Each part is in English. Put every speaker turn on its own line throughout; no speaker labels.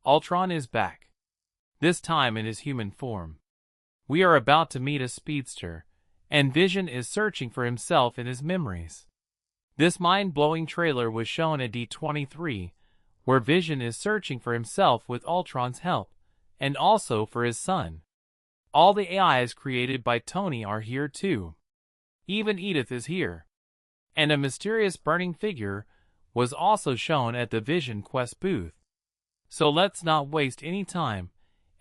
Ultron is back, this time in his human form. We are about to meet a speedster, and Vision is searching for himself in his memories. This mind-blowing trailer was shown at D23, where Vision is searching for himself with Ultron's help, and also for his son. All the AIs created by Tony are here too. Even Edith is here. And a mysterious burning figure was also shown at the VisionQuest booth. So let's not waste any time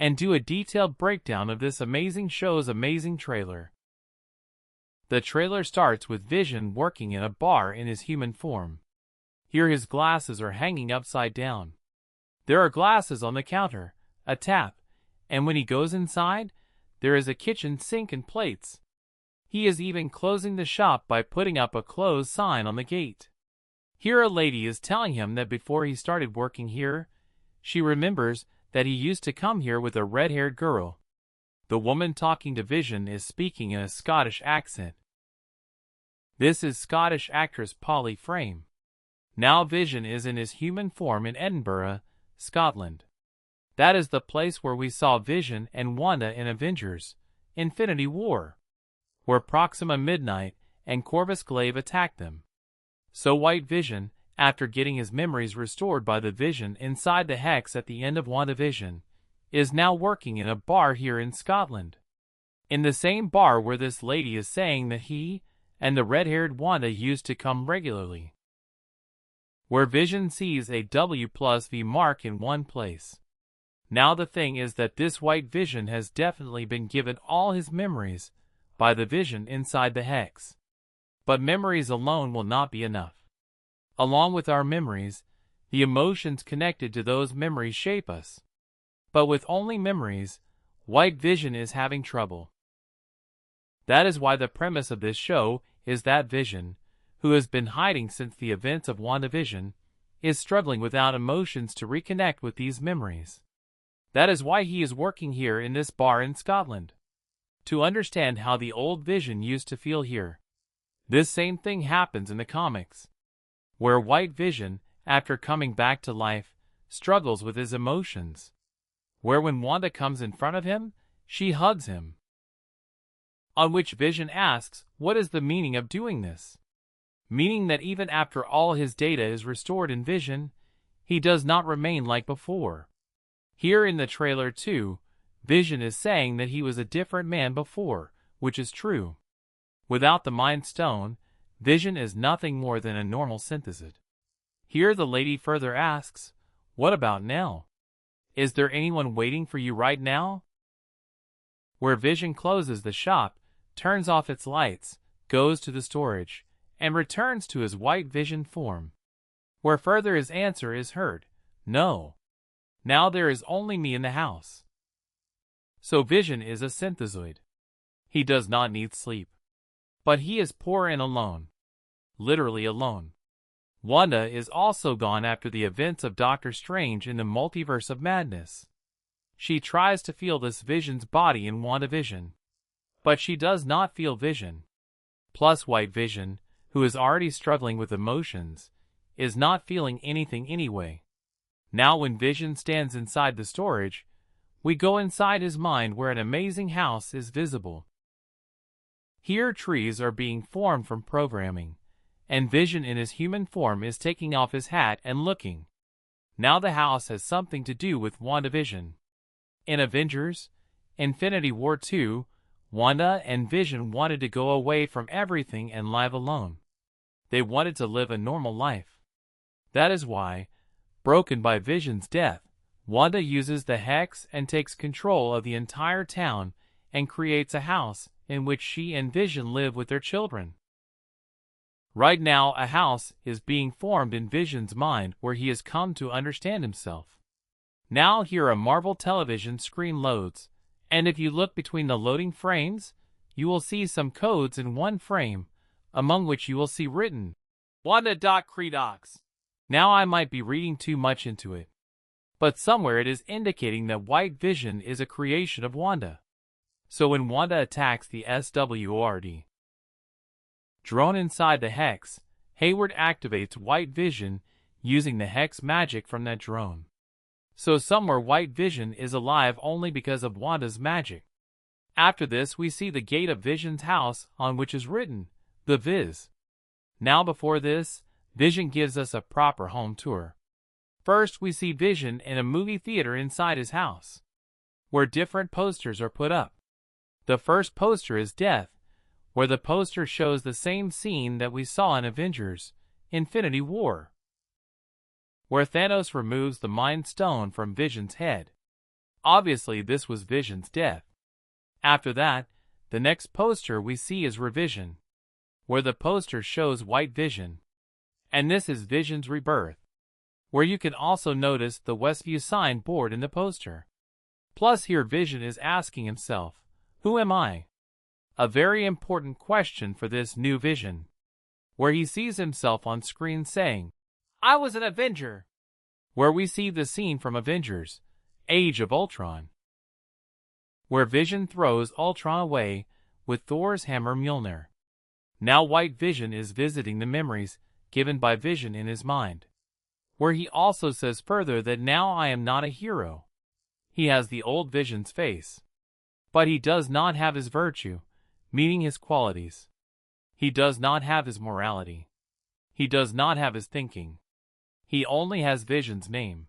and do a detailed breakdown of this amazing show's amazing trailer. The trailer starts with Vision working in a bar in his human form. Here his glasses are hanging upside down. There are glasses on the counter, a tap, and when he goes inside, there is a kitchen sink and plates. He is even closing the shop by putting up a closed sign on the gate. Here a lady is telling him that before he started working here, she remembers that he used to come here with a red-haired girl. The woman talking to Vision is speaking in a Scottish accent. This is Scottish actress Polly Frame. Now Vision is in his human form in Edinburgh, Scotland. That is the place where we saw Vision and Wanda in Avengers: Infinity War, where Proxima Midnight and Corvus Glaive attacked them. So White Vision, after getting his memories restored by the Vision inside the Hex at the end of WandaVision, is now working in a bar here in Scotland. In the same bar where this lady is saying that he and the red-haired Wanda used to come regularly. Where Vision sees a W+V mark in one place. Now the thing is that this White Vision has definitely been given all his memories by the Vision inside the Hex. But memories alone will not be enough. Along with our memories, the emotions connected to those memories shape us. But with only memories, White Vision is having trouble. That is why the premise of this show is that Vision, who has been hiding since the events of WandaVision, is struggling without emotions to reconnect with these memories. That is why he is working here in this bar in Scotland. To understand how the old Vision used to feel here. This same thing happens in the comics, where White Vision, after coming back to life, struggles with his emotions. Where when Wanda comes in front of him, she hugs him. On which Vision asks, what is the meaning of doing this? Meaning that even after all his data is restored in Vision, he does not remain like before. Here in the trailer too, Vision is saying that he was a different man before, which is true. Without the Mind Stone, Vision is nothing more than a normal synthesis. Here the lady further asks, what about now? Is there anyone waiting for you right now? Where Vision closes the shop, turns off its lights, goes to the storage, and returns to his White Vision form. Where further his answer is heard, no. Now there is only me in the house. So Vision is a synthesoid. He does not need sleep. But he is poor and alone. Literally alone. Wanda is also gone after the events of Doctor Strange in the Multiverse of Madness. She tries to feel this Vision's body in WandaVision. But she does not feel Vision. Plus White Vision, who is already struggling with emotions, is not feeling anything anyway. Now when Vision stands inside the storage, we go inside his mind where an amazing house is visible. Here trees are being formed from programming, and Vision in his human form is taking off his hat and looking. Now the house has something to do with WandaVision. In Avengers: Infinity War 2, Wanda and Vision wanted to go away from everything and live alone. They wanted to live a normal life. That is why, broken by Vision's death, Wanda uses the Hex and takes control of the entire town and creates a house in which she and Vision live with their children. Right now a house is being formed in Vision's mind where he has come to understand himself. Now here a Marvel television screen loads, and if you look between the loading frames, you will see some codes in one frame, among which you will see written, Wanda.Credox. Now I might be reading too much into it, but somewhere it is indicating that White Vision is a creation of Wanda. So when Wanda attacks the SWORD drone inside the Hex, Hayward activates White Vision using the Hex magic from that drone. So somewhere White Vision is alive only because of Wanda's magic. After this we see the gate of Vision's house on which is written, The Viz. Now before this, Vision gives us a proper home tour. First we see Vision in a movie theater inside his house, where different posters are put up. The first poster is Death, where the poster shows the same scene that we saw in Avengers: Infinity War, where Thanos removes the Mind Stone from Vision's head. Obviously this was Vision's death. After that, the next poster we see is Revision, where the poster shows White Vision. And this is Vision's rebirth, where you can also notice the Westview sign board in the poster. Plus here Vision is asking himself, who am I? A very important question for this new Vision, where he sees himself on screen saying, I was an Avenger, where we see the scene from Avengers: Age of Ultron, where Vision throws Ultron away with Thor's hammer Mjolnir. Now White Vision is visiting the memories given by Vision in his mind, where he also says further that now I am not a hero. He has the old Vision's face, but he does not have his virtue, meaning his qualities. He does not have his morality. He does not have his thinking. He only has Vision's name.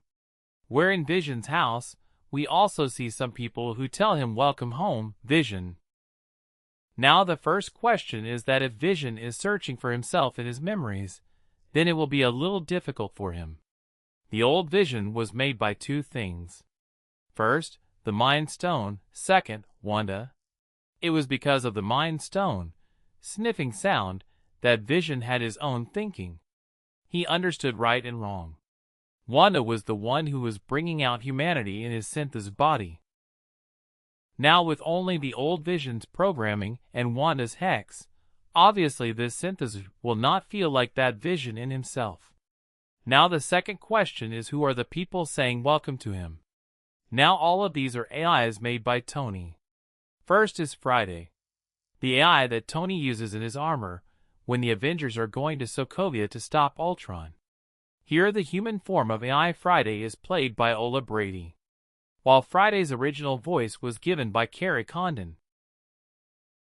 Where in Vision's house, we also see some people who tell him welcome home, Vision. Now the first question is that if Vision is searching for himself in his memories, then it will be a little difficult for him. The old Vision was made by two things. First, the Mind Stone. Second, Wanda. It was because of the Mind Stone, sniffing sound, that Vision had his own thinking. He understood right and wrong. Wanda was the one who was bringing out humanity in his synthesis body. Now with only the old Vision's programming and Wanda's hex, obviously this synthesis will not feel like that Vision in himself. Now the second question is, who are the people saying welcome to him? Now all of these are AIs made by Tony. First is Friday, the AI that Tony uses in his armor when the Avengers are going to Sokovia to stop Ultron. Here the human form of AI Friday is played by Ola Brady, while Friday's original voice was given by Carrie Condon.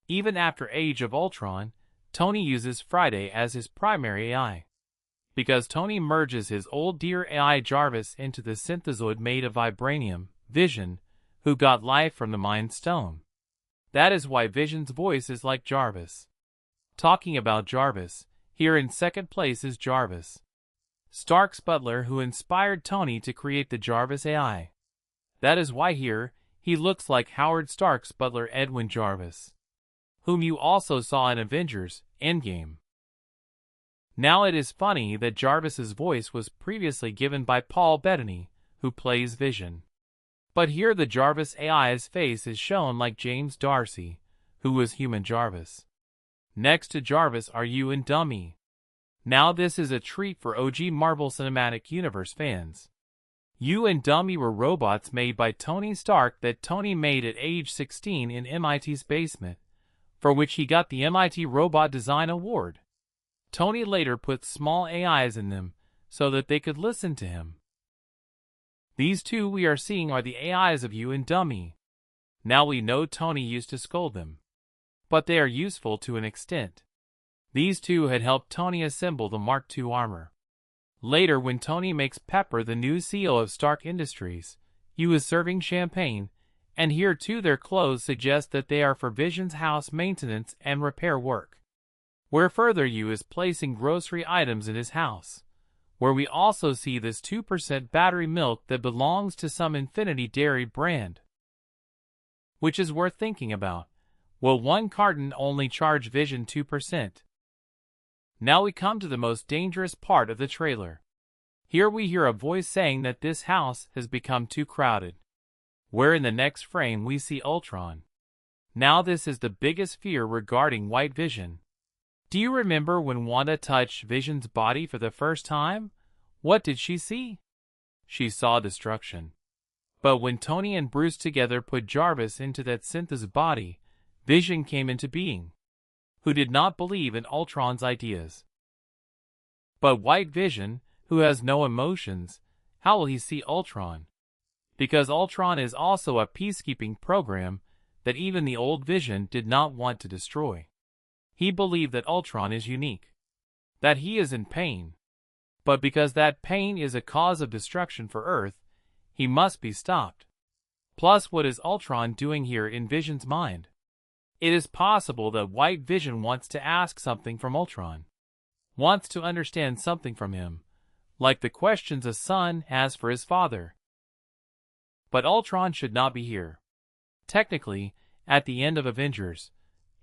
Even after Age of Ultron, Tony uses Friday as his primary AI, because Tony merges his old dear AI Jarvis into the synthezoid made of vibranium, Vision, who got life from the Mind Stone. That is why Vision's voice is like Jarvis. Talking about Jarvis, here in second place is Jarvis, Stark's butler, who inspired Tony to create the Jarvis AI. That is why here, he looks like Howard Stark's butler Edwin Jarvis, whom you also saw in Avengers: Endgame. Now it is funny that Jarvis's voice was previously given by Paul Bettany, who plays Vision. But here the Jarvis AI's face is shown like James Darcy, who was human Jarvis. Next to Jarvis are you and Dummy. Now this is a treat for OG Marvel Cinematic Universe fans. You and Dummy were robots made by Tony Stark that Tony made at age 16 in MIT's basement, for which he got the MIT Robot Design Award. Tony later put small AIs in them so that they could listen to him. These two we are seeing are the AIs of you and Dummy. Now we know Tony used to scold them, but they are useful to an extent. These two had helped Tony assemble the Mark II armor. Later, when Tony makes Pepper the new CEO of Stark Industries, you is serving champagne, and here too their clothes suggest that they are for Vision's house maintenance and repair work. Where further you is placing grocery items in his house, where we also see this 2% battery milk that belongs to some Infinity Dairy brand, which is worth thinking about. Will one carton only charge Vision 2%? Now we come to the most dangerous part of the trailer. Here we hear a voice saying that this house has become too crowded, where in the next frame we see Ultron. Now this is the biggest fear regarding White Vision. Do you remember when Wanda touched Vision's body for the first time? What did she see? She saw destruction. But when Tony and Bruce together put Jarvis into that synthesis body, Vision came into being, who did not believe in Ultron's ideas. But White Vision, who has no emotions, how will he see Ultron? Because Ultron is also a peacekeeping program that even the old Vision did not want to destroy. He believed that Ultron is unique, that he is in pain. But because that pain is a cause of destruction for Earth, he must be stopped. Plus, what is Ultron doing here in Vision's mind? It is possible that White Vision wants to ask something from Ultron, wants to understand something from him, like the questions a son has for his father. But Ultron should not be here. Technically, at the end of Avengers,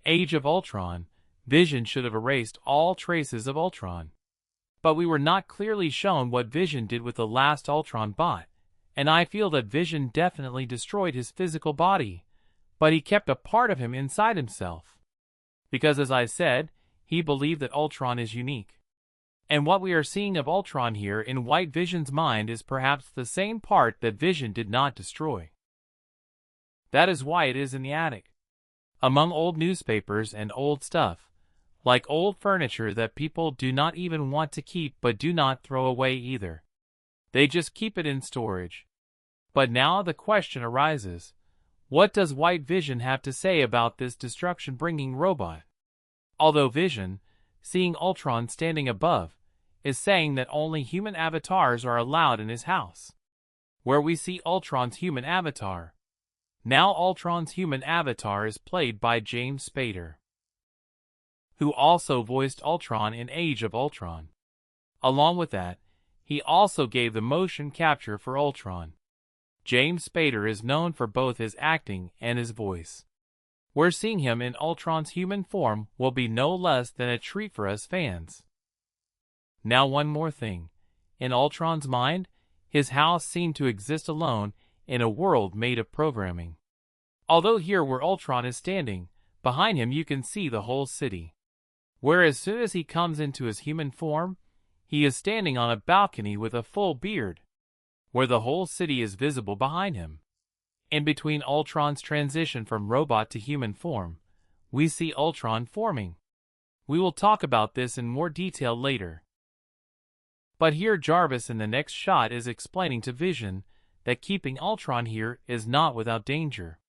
Age of Ultron, Vision should have erased all traces of Ultron. But we were not clearly shown what Vision did with the last Ultron bot, and I feel that Vision definitely destroyed his physical body, but he kept a part of him inside himself. Because as I said, he believed that Ultron is unique. And what we are seeing of Ultron here in White Vision's mind is perhaps the same part that Vision did not destroy. That is why it is in the attic, among old newspapers and old stuff, like old furniture that people do not even want to keep but do not throw away either. They just keep it in storage. But now the question arises, what does White Vision have to say about this destruction-bringing robot? Although Vision, seeing Ultron standing above, is saying that only human avatars are allowed in his house, where we see Ultron's human avatar. Now Ultron's human avatar is played by James Spader, who also voiced Ultron in Age of Ultron. Along with that, he also gave the motion capture for Ultron. James Spader is known for both his acting and his voice. We're seeing him in Ultron's human form will be no less than a treat for us fans. Now one more thing. In Ultron's mind, his house seemed to exist alone in a world made of programming. Although here where Ultron is standing, behind him you can see the whole city. Where as soon as he comes into his human form, he is standing on a balcony with a full beard, where the whole city is visible behind him. In between Ultron's transition from robot to human form, we see Ultron forming. We will talk about this in more detail later. But here Jarvis in the next shot is explaining to Vision that keeping Ultron here is not without danger.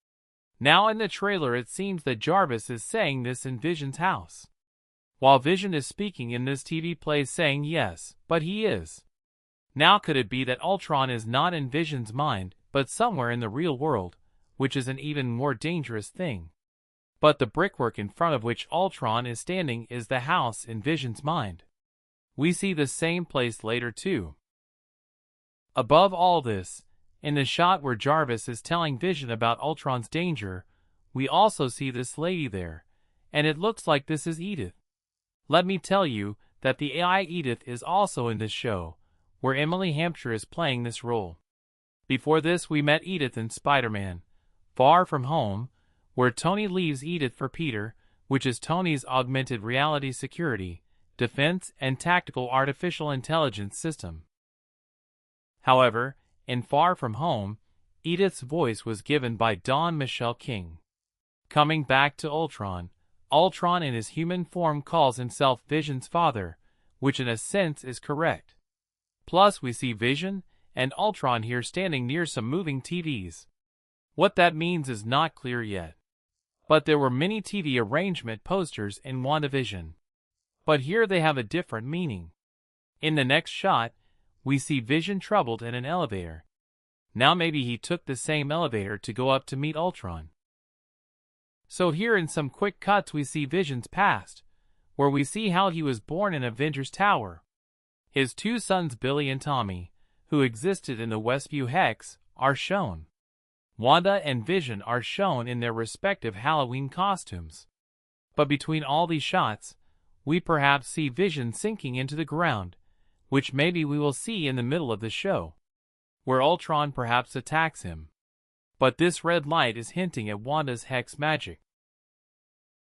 Now in the trailer it seems that Jarvis is saying this in Vision's house, while Vision is speaking in this TV play saying yes, but he is. Now could it be that Ultron is not in Vision's mind, but somewhere in the real world, which is an even more dangerous thing? But the brickwork in front of which Ultron is standing is the house in Vision's mind. We see the same place later too. Above all this, in the shot where Jarvis is telling Vision about Ultron's danger, we also see this lady there, and it looks like this is Edith. Let me tell you that the AI Edith is also in this show, where Emily Hampshire is playing this role. Before this we met Edith in Spider-Man: Far From Home, where Tony leaves Edith for Peter, which is Tony's augmented reality security, defense and tactical artificial intelligence system. However, in Far From Home, Edith's voice was given by Dawn Michelle King. Coming back to Ultron, Ultron in his human form calls himself Vision's father, which in a sense is correct. Plus we see Vision and Ultron here standing near some moving TVs. What that means is not clear yet. But there were many TV arrangement posters in WandaVision. But here they have a different meaning. In the next shot, we see Vision troubled in an elevator. Now maybe he took the same elevator to go up to meet Ultron. So here in some quick cuts we see Vision's past, where we see how he was born in Avengers Tower. His two sons Billy and Tommy, who existed in the Westview Hex, are shown. Wanda and Vision are shown in their respective Halloween costumes. But between all these shots, we perhaps see Vision sinking into the ground, which maybe we will see in the middle of the show, where Ultron perhaps attacks him. But this red light is hinting at Wanda's hex magic.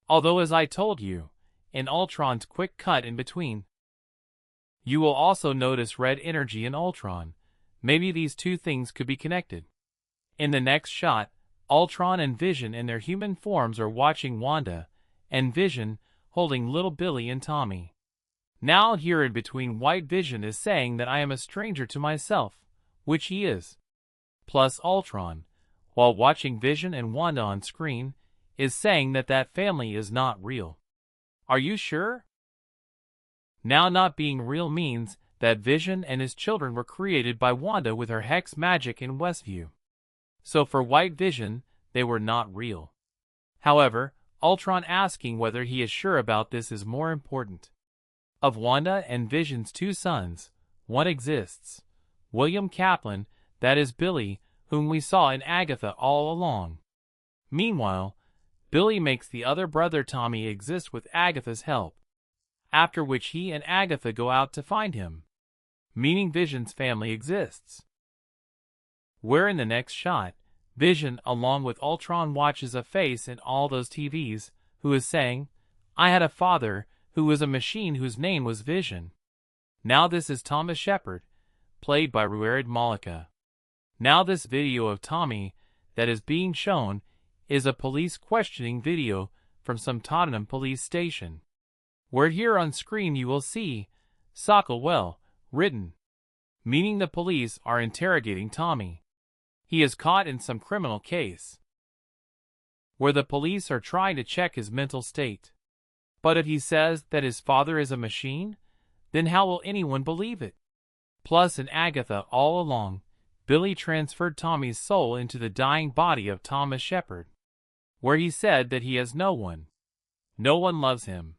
Although as I told you, in Ultron's quick cut in between, you will also notice red energy in Ultron. Maybe these two things could be connected. In the next shot, Ultron and Vision in their human forms are watching Wanda, and Vision holding little Billy and Tommy. Now here in between White Vision is saying that I am a stranger to myself, which he is. plus Ultron, while watching Vision and Wanda on screen, is saying that that family is not real. Are you sure? Now, not being real means that Vision and his children were created by Wanda with her hex magic in Westview. So for White Vision, they were not real. However, Ultron asking whether he is sure about this is more important. Of Wanda and Vision's two sons, one exists, William Kaplan, that is Billy, whom we saw in Agatha all along. Meanwhile, Billy makes the other brother Tommy exist with Agatha's help, after which he and Agatha go out to find him, meaning Vision's family exists. Where in the next shot, Vision, along with Ultron, watches a face in all those TVs, who is saying, "I had a father, who was a machine whose name was Vision." Now this is Thomas Shepard, played by Ruarid Malika. Now this video of Tommy that is being shown is a police questioning video from some Tottenham police station, where here on screen you will see Socklewell written, meaning the police are interrogating Tommy. He is caught in some criminal case, where the police are trying to check his mental state. But if he says that his father is a machine, then how will anyone believe it? Plus in Agatha all along, Billy transferred Tommy's soul into the dying body of Thomas Shepard, where he said that he has no one. No one loves him.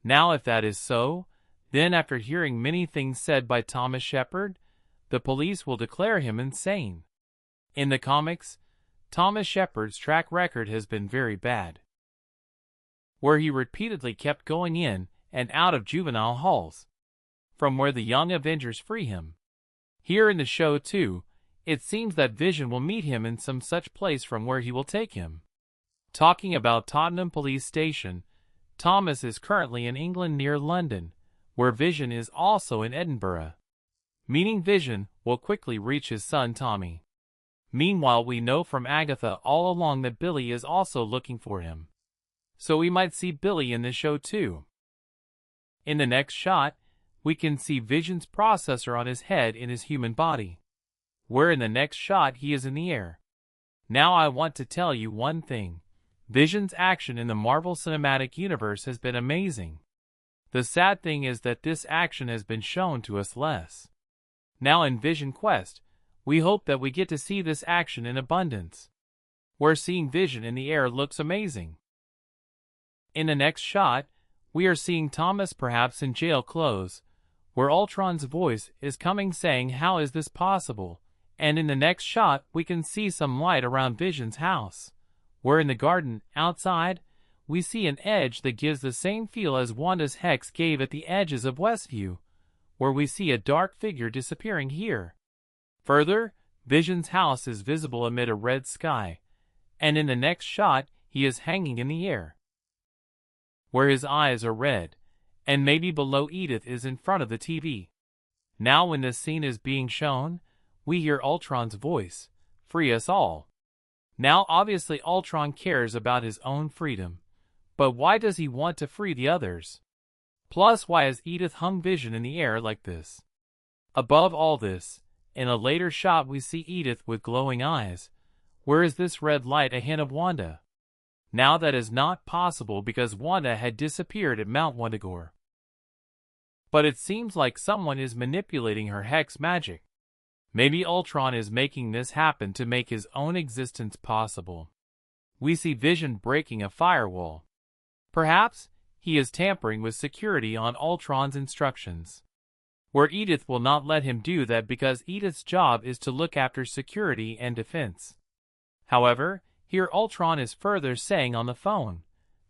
Now if that is so, then after hearing many things said by Thomas Shepard, the police will declare him insane. In the comics, Thomas Shepard's track record has been very bad, where he repeatedly kept going in and out of juvenile halls, from where the Young Avengers free him. Here in the show too, it seems that Vision will meet him in some such place from where he will take him. Talking about Tottenham Police Station, Thomas is currently in England near London, where Vision is also in Edinburgh, meaning Vision will quickly reach his son Tommy. Meanwhile, we know from Agatha all along that Billy is also looking for him, so we might see Billy in the show too. In the next shot, we can see Vision's processor on his head in his human body, where in the next shot he is in the air. Now I want to tell you one thing. Vision's action in the Marvel Cinematic Universe has been amazing. The sad thing is that this action has been shown to us less. Now in VisionQuest, we hope that we get to see this action in abundance, where seeing Vision in the air looks amazing. In the next shot, we are seeing Thomas perhaps in jail clothes, where Ultron's voice is coming saying, "How is this possible?" And in the next shot, we can see some light around Vision's house, where in the garden, outside, we see an edge that gives the same feel as Wanda's hex gave at the edges of Westview, where we see a dark figure disappearing here. Further, Vision's house is visible amid a red sky, and in the next shot, he is hanging in the air, where his eyes are red, and maybe below Edith is in front of the TV. Now when this scene is being shown, we hear Ultron's voice, "Free us all." Now obviously Ultron cares about his own freedom, but why does he want to free the others? Plus, why has Edith hung Vision in the air like this? Above all this, in a later shot we see Edith with glowing eyes. Where is this red light a hint of Wanda? Now that is not possible because Wanda had disappeared at Mount Wundagore. But it seems like someone is manipulating her hex magic. Maybe Ultron is making this happen to make his own existence possible. We see Vision breaking a firewall. Perhaps he is tampering with security on Ultron's instructions, where Edith will not let him do that because Edith's job is to look after security and defense. However, here Ultron is further saying on the phone,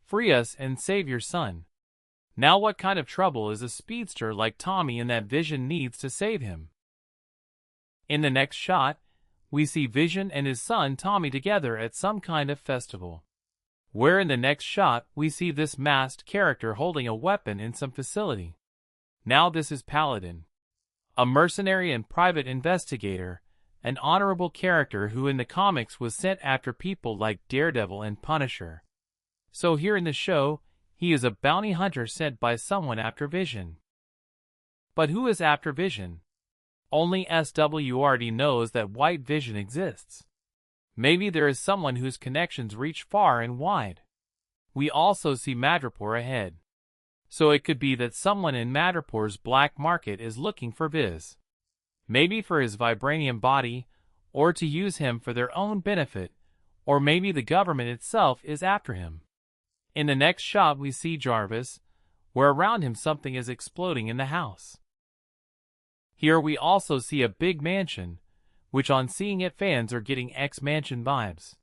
"Free us and save your son." Now what kind of trouble is a speedster like Tommy in that Vision needs to save him? In the next shot, we see Vision and his son Tommy together at some kind of festival, where in the next shot we see this masked character holding a weapon in some facility. Now this is Paladin, a mercenary and private investigator, an honorable character who in the comics was sent after people like Daredevil and Punisher. So here in the show, he is a bounty hunter sent by someone after Vision. But who is after Vision? Only SWRD knows that white vision exists. Maybe there is someone whose connections reach far and wide. We also see Madripoor ahead. So it could be that someone in Madripoor's black market is looking for Viz. Maybe for his vibranium body, or to use him for their own benefit, or maybe the government itself is after him. In the next shot we see Jarvis, where around him something is exploding in the house. Here we also see a big mansion, which on seeing it fans are getting X-Mansion vibes.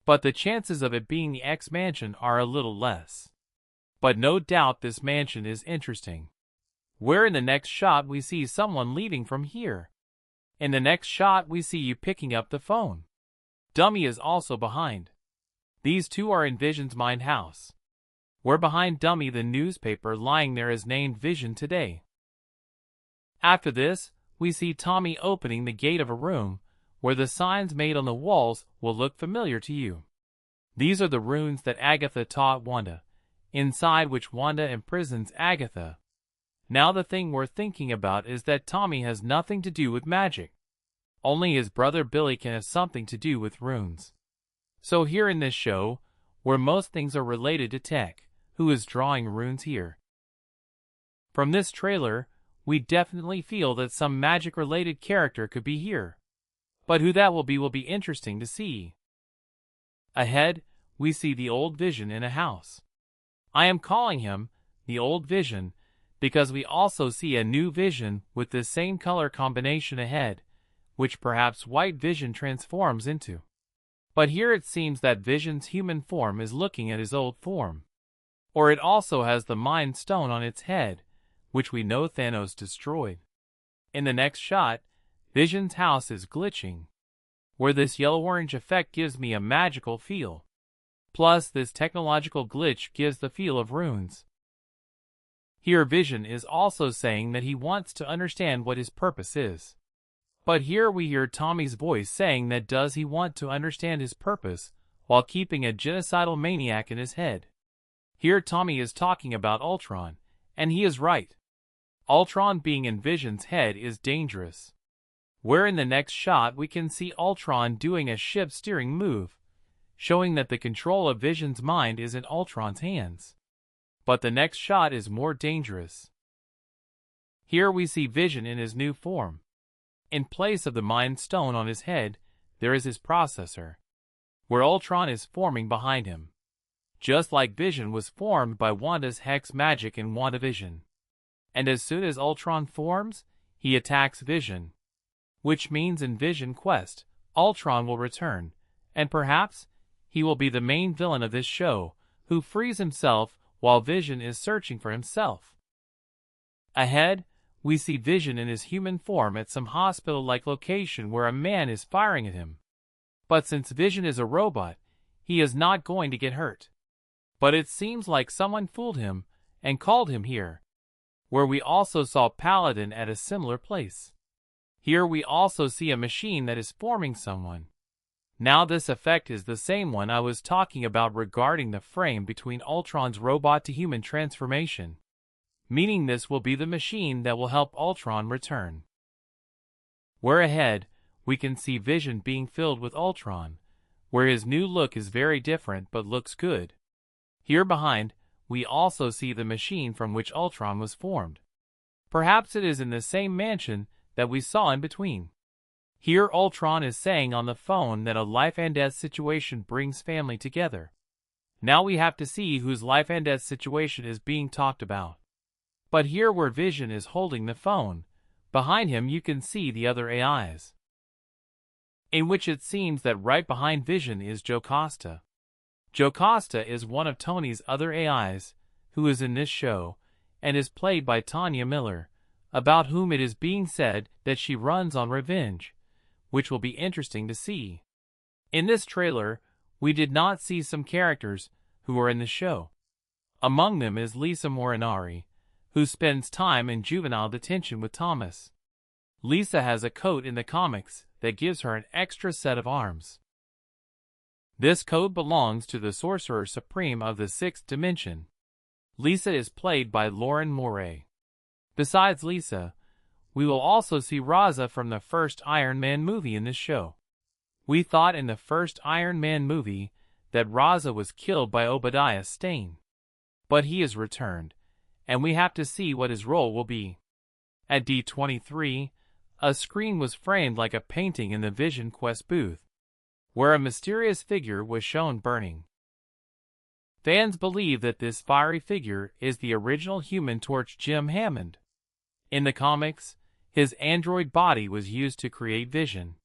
But the chances of it being the X-Mansion are a little less. But no doubt this mansion is interesting. Where in the next shot we see someone leaving from here. In the next shot we see you picking up the phone. Dummy is also behind. These two are in Vision's mind house. Where behind Dummy the newspaper lying there is named Vision Today. After this, we see Tommy opening the gate of a room where the signs made on the walls will look familiar to you. These are the runes that Agatha taught Wanda, inside which Wanda imprisons Agatha. Now the thing we're thinking about is that Tommy has nothing to do with magic. Only his brother Billy can have something to do with runes. So here in this show, where most things are related to tech, who is drawing runes here? From this trailer, we definitely feel that some magic-related character could be here. But who that will be interesting to see. Ahead, we see the old Vision in a house. I am calling him the old Vision because we also see a new Vision with the same color combination ahead, which perhaps white Vision transforms into. But here it seems that Vision's human form is looking at his old form. Or it also has the Mind Stone on its head, which we know Thanos destroyed. In the next shot, Vision's house is glitching, where this yellow-orange effect gives me a magical feel. Plus, this technological glitch gives the feel of runes. Here Vision is also saying that he wants to understand what his purpose is. But here we hear Tommy's voice saying that does he want to understand his purpose while keeping a genocidal maniac in his head. Here Tommy is talking about Ultron, and he is right. Ultron being in Vision's head is dangerous. Where in the next shot we can see Ultron doing a ship steering move, showing that the control of Vision's mind is in Ultron's hands. But the next shot is more dangerous. Here we see Vision in his new form. In place of the Mind Stone on his head, there is his processor, where Ultron is forming behind him. Just like Vision was formed by Wanda's hex magic in WandaVision. And as soon as Ultron forms, he attacks Vision. Which means in VisionQuest, Ultron will return, and perhaps he will be the main villain of this show, who frees himself while Vision is searching for himself. Ahead, we see Vision in his human form at some hospital-like location where a man is firing at him. But since Vision is a robot, he is not going to get hurt. But it seems like someone fooled him and called him here, where we also saw Paladin at a similar place. Here we also see a machine that is forming someone. Now this effect is the same one I was talking about regarding the frame between Ultron's robot-to-human transformation, meaning this will be the machine that will help Ultron return. Where ahead, we can see Vision being filled with Ultron, where his new look is very different but looks good. Here behind, we also see the machine from which Ultron was formed. Perhaps it is in the same mansion that we saw in between. Here Ultron is saying on the phone that a life and death situation brings family together. Now we have to see whose life and death situation is being talked about. But here where Vision is holding the phone, behind him you can see the other AIs. In which it seems that right behind Vision is Jocasta. Jocasta is one of Tony's other AIs, who is in this show, and is played by Tanya Miller, about whom it is being said that she runs on revenge, which will be interesting to see. In this trailer, we did not see some characters who are in the show. Among them is Lisa Morinari, who spends time in juvenile detention with Thomas. Lisa has a coat in the comics that gives her an extra set of arms. This coat belongs to the Sorcerer Supreme of the Sixth Dimension. Lisa is played by Lauren Moray. Besides Lisa, We will also see Raza from the first Iron Man movie in this show. We thought in the first Iron Man movie that Raza was killed by Obadiah Stane. But he has returned, and we have to see what his role will be. At D23, a screen was framed like a painting in the VisionQuest booth, where a mysterious figure was shown burning. Fans believe that this fiery figure is the original Human Torch Jim Hammond. In the comics, his android body was used to create Vision.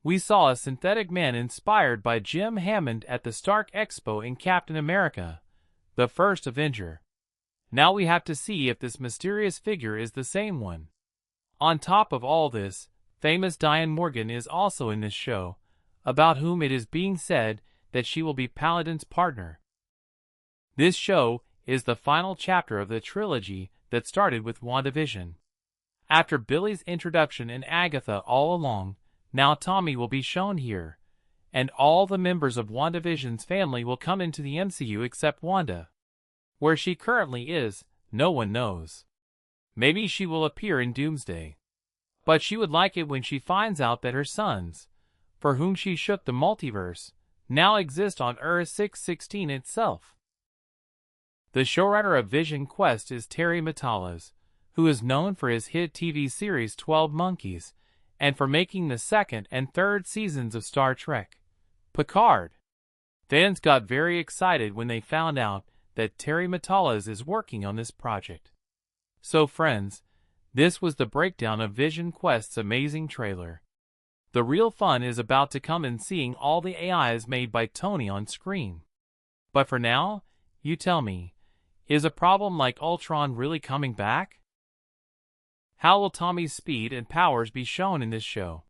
We saw a synthetic man inspired by Jim Hammond at the Stark Expo in Captain America, the First Avenger. Now we have to see if this mysterious figure is the same one. On top of all this, famous Diane Morgan is also in this show, about whom it is being said that she will be Paladin's partner. This show is the final chapter of the trilogy that started with WandaVision. After Billy's introduction and Agatha all along, now Tommy will be shown here, and all the members of WandaVision's family will come into the MCU except Wanda. Where she currently is, no one knows. Maybe she will appear in Doomsday. But she would like it when she finds out that her sons, for whom she shook the multiverse, now exist on Earth 616 itself. The showrunner of VisionQuest is Terry Matalas, who is known for his hit TV series 12 Monkeys, and for making the second and third seasons of Star Trek Picard. Fans got very excited when they found out that Terry Matalas is working on this project. So friends, this was the breakdown of VisionQuest's amazing trailer. The real fun is about to come in seeing all the AIs made by Tony on screen. But for now, you tell me, is a problem like Ultron really coming back? How will Tommy's speed and powers be shown in this show?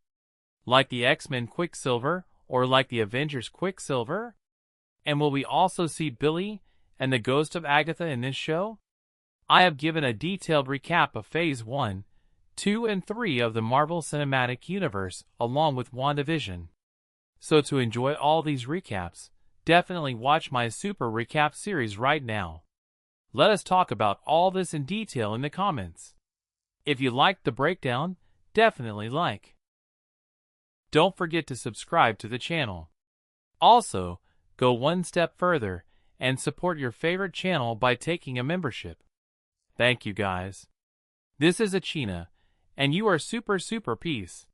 Like the X-Men Quicksilver, or like the Avengers Quicksilver? And will we also see Billy and the ghost of Agatha in this show? I have given a detailed recap of Phase 1, 2, and 3 of the Marvel Cinematic Universe along with WandaVision. So to enjoy all these recaps, definitely watch my super recap series right now. Let us talk about all this in detail in the comments. If you liked the breakdown, definitely like. Don't forget to subscribe to the channel. Also, go one step further and support your favorite channel by taking a membership. Thank you guys. This is Achina, and you are super peace.